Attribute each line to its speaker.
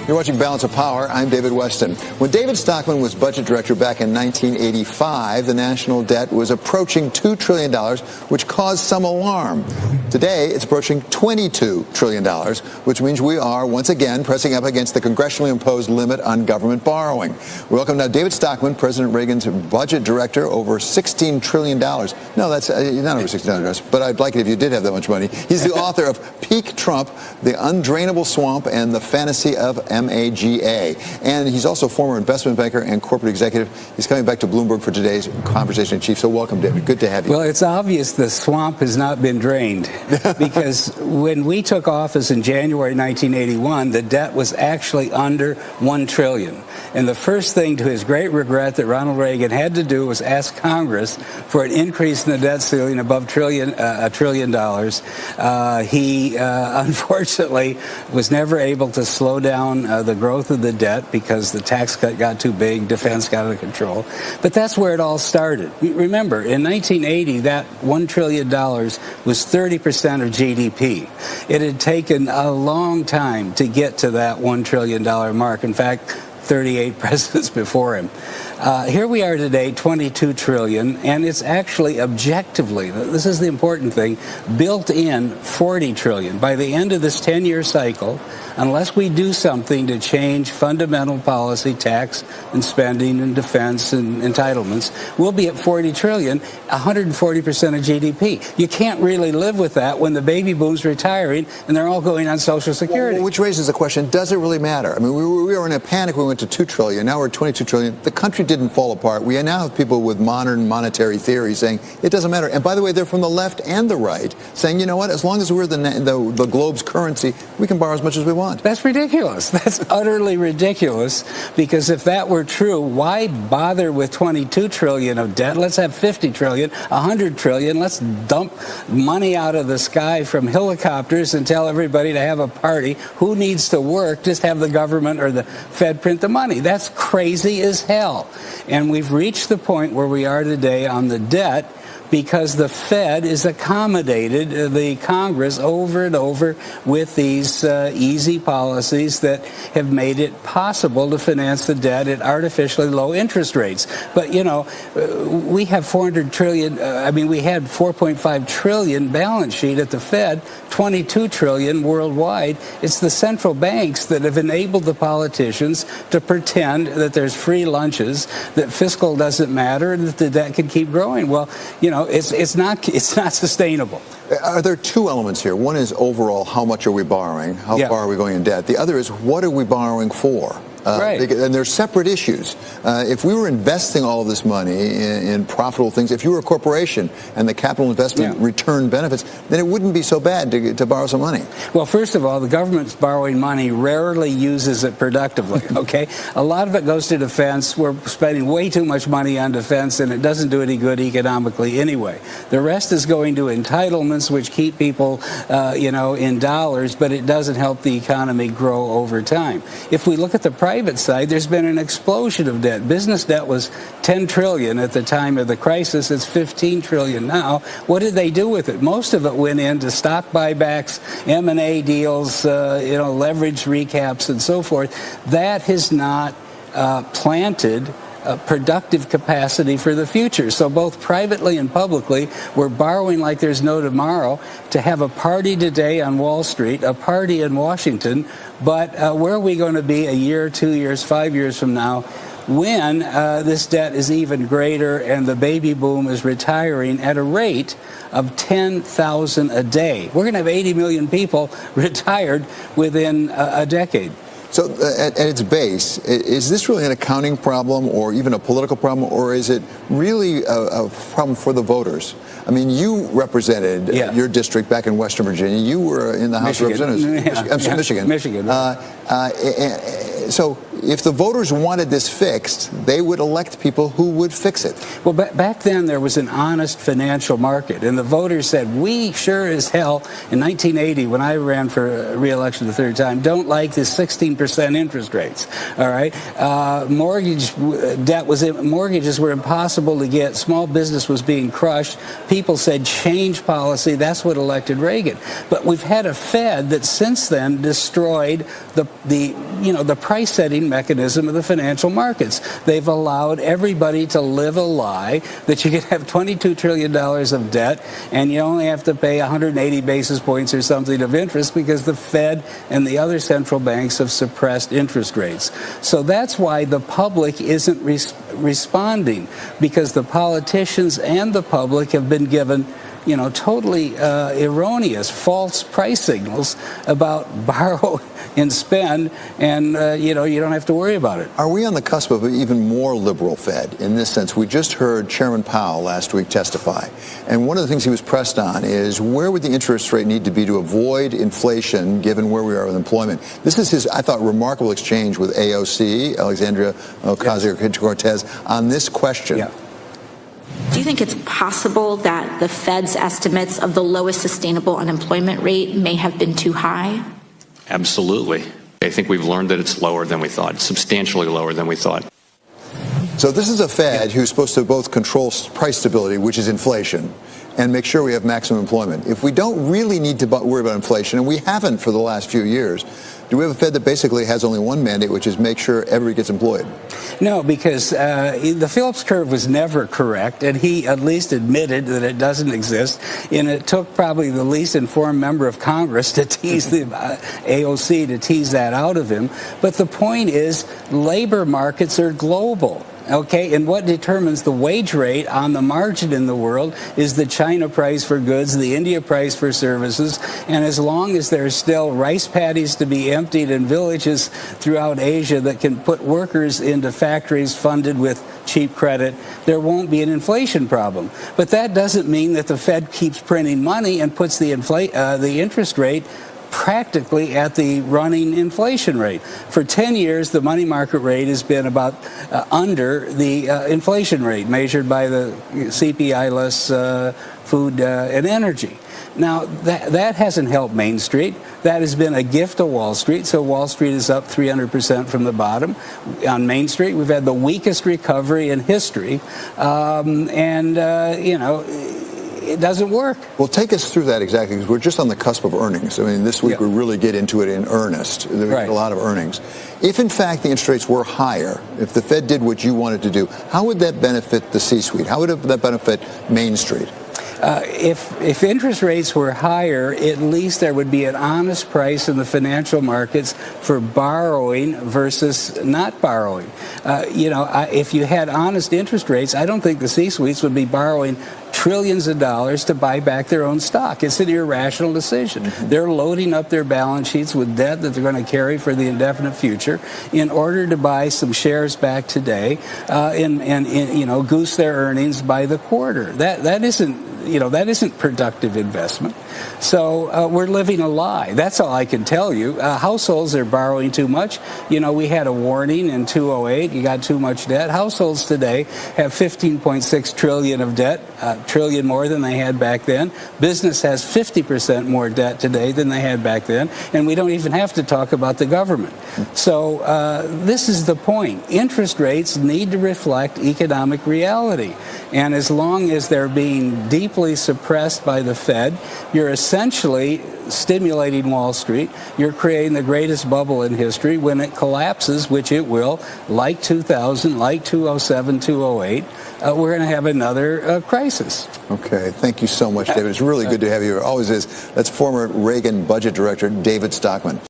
Speaker 1: You're watching Balance of Power. I'm David Weston. When David Stockman was budget director back in 1985, the national debt was approaching $2 trillion, which caused some alarm. Today, it's approaching $22 trillion, which means we are once again pressing up against the congressionally imposed limit on government borrowing. We welcome now David Stockman, President Reagan's budget director, over $16 trillion. No, that's not over $16 trillion, but I'd like it if you did have that much money. He's the author of Peak Trump, The Undrainable Swamp, and the Fantasy of MAGA. And he's also a former investment banker and corporate executive. He's coming back to Bloomberg for today's conversation in chief. So welcome, David. Good to have you.
Speaker 2: Well, it's obvious the swamp has not been drained because when we took office in January 1981, the debt was actually under $1 trillion. And the first thing, to his great regret, that Ronald Reagan had to do was ask Congress for an increase in the debt ceiling above $1 trillion. He unfortunately was never able to slow down the growth of the debt because the tax cut got too big, defense got out of control. But that's where it all started. Remember, in 1980, that $1 trillion was 30% of GDP. It had taken a long time to get to that $1 trillion mark. In fact, 38 presidents before him. Here we are today, $22 trillion, and it's actually objectively, this is the important thing, built in $40 trillion. By the end of this 10-year cycle, unless we do something to change fundamental policy, tax and spending and defense and entitlements, we'll be at $40 trillion, 140% of GDP. You can't really live with that when the baby boom's retiring and they're all going on Social Security.
Speaker 1: Well, which raises the question, does it really matter? I mean, we were in a panic. We went to $2 trillion. Now we're at $22 trillion. The country didn't fall apart. We now have people with modern monetary theory saying it doesn't matter. And by the way, they're from the left and the right saying, you know what, as long as we're the globe's currency, we can borrow as much as we want.
Speaker 2: That's ridiculous. That's utterly ridiculous, because if that were true, why bother with $22 trillion of debt? Let's have $50 trillion, $100 trillion. Let's dump money out of the sky from helicopters and tell everybody to have a party. Who needs to work? Just have the government or the Fed print the money. That's crazy as hell. And we've reached the point where we are today on the debt because the Fed has accommodated the Congress over and over with these easy policies that have made it possible to finance the debt at artificially low interest rates. But, you know, we have $400 trillion, we had $4.5 trillion balance sheet at the Fed, $22 trillion worldwide. It's the central banks that have enabled the politicians to pretend that there's free lunches, that fiscal doesn't matter, and that the debt can keep growing. Well, you know, it's not sustainable.
Speaker 1: Are there two elements here? One is overall, how much are we borrowing? How far are we going in debt? The other is, what are we borrowing for?
Speaker 2: Right.
Speaker 1: And they're separate issues. If we were investing all of this money in profitable things, if you were a corporation and the capital investment return benefits, then it wouldn't be so bad to borrow some money.
Speaker 2: Well, first of all, the government's borrowing money rarely uses it productively, okay? A lot of it goes to defense. We're spending way too much money on defense, and it doesn't do any good economically anyway. The rest is going to entitlements, which keep people, in dollars, but it doesn't help the economy grow over time. If we look at the private side, there's been an explosion of debt. Business debt was $10 trillion at the time of the crisis. It's $15 trillion now. What did they do with it? Most of it went into stock buybacks, M&A deals, leverage recaps, and so forth. That has not planted productive capacity for the future. So both privately and publicly, we're borrowing like there's no tomorrow to have a party today on Wall Street, a party in Washington, but where are we going to be a year, 2 years, 5 years from now when this debt is even greater and the baby boom is retiring at a rate of 10,000 a day? We're going to have 80 million people retired within a decade.
Speaker 1: So at its base, is this really an accounting problem or even a political problem, or is it really a problem for the voters? I mean, you represented your district back in Western Virginia. You were in the House of Representatives.
Speaker 2: Michigan.
Speaker 1: Michigan.
Speaker 2: Michigan.
Speaker 1: So if the voters wanted this fixed, they would elect people who would fix it.
Speaker 2: Well, back then there was an honest financial market, and the voters said, we sure as hell, in 1980, when I ran for re-election the third time, don't like the 16% interest rates, all right? Mortgages were impossible to get. Small business was being crushed. People said, change policy. That's what elected Reagan. But we've had a Fed that since then destroyed the price-setting mechanism of the financial markets. They've allowed everybody to live a lie that you can have $22 trillion of debt and you only have to pay 180 basis points or something of interest because the Fed and the other central banks have suppressed interest rates. So that's why the public isn't responding, because the politicians and the public have been given totally erroneous, false price signals about borrow and spend, and you don't have to worry about it.
Speaker 1: Are we on the cusp of an even more liberal Fed in this sense? We just heard Chairman Powell last week testify, and one of the things he was pressed on is where would the interest rate need to be to avoid inflation given where we are with employment. This is his, I thought, remarkable exchange with AOC, Alexandria Ocasio-Cortez, on this question.
Speaker 2: Yeah.
Speaker 3: Do you think it's possible that the Fed's estimates of the lowest sustainable unemployment rate may have been too high?
Speaker 4: Absolutely. I think we've learned that it's lower than we thought, substantially lower than we thought.
Speaker 1: So this is a Fed who's supposed to both control price stability, which is inflation, and make sure we have maximum employment. If we don't really need to worry about inflation, and we haven't for the last few years, do we have a Fed that basically has only one mandate, which is make sure everybody gets employed?
Speaker 2: No, because the Phillips curve was never correct, and he at least admitted that it doesn't exist. And it took probably the least informed member of Congress to tease the AOC to tease that out of him. But the point is, labor markets are global. Okay, and what determines the wage rate on the margin in the world is the China price for goods, the India price for services, and as long as there's still rice paddies to be emptied in villages throughout Asia that can put workers into factories funded with cheap credit, there won't be an inflation problem. But that doesn't mean that the Fed keeps printing money and puts the interest rate practically at the running inflation rate. For 10 years, the money market rate has been about under the inflation rate measured by the CPI less food and energy. Now, that hasn't helped Main Street. That has been a gift to Wall Street. So Wall Street is up 300% from the bottom. On Main Street, we've had the weakest recovery in history. It doesn't work.
Speaker 1: Well, take us through that exactly, because we're just on the cusp of earnings. I mean, this week we really get into it in earnest. There's a lot of earnings. If, in fact, the interest rates were higher, if the Fed did what you wanted to do, how would that benefit the C-suite? How would that benefit Main Street?
Speaker 2: If interest rates were higher, at least there would be an honest price in the financial markets for borrowing versus not borrowing. If you had honest interest rates, I don't think the C-suites would be borrowing trillions of dollars to buy back their own stock. It's an irrational decision. They're loading up their balance sheets with debt that they're going to carry for the indefinite future in order to buy some shares back today and goose their earnings by the quarter. That isn't productive investment. So we're living a lie. That's all I can tell you. Households are borrowing too much. We had a warning in 2008. You got too much debt. Households today have $15.6 trillion of debt, trillion more than they had back then. Business has 50% more debt today than they had back then. And we don't even have to talk about the government. So this is the point. Interest rates need to reflect economic reality. And as long as they're being deeply suppressed by the Fed, you're essentially stimulating Wall Street. You're creating the greatest bubble in history. When it collapses, which it will, like 2000, like 2007, 2008, we're going to have another crisis.
Speaker 1: Okay. Thank you so much, David. It's really good to have you here. Always is. That's former Reagan Budget Director David Stockman.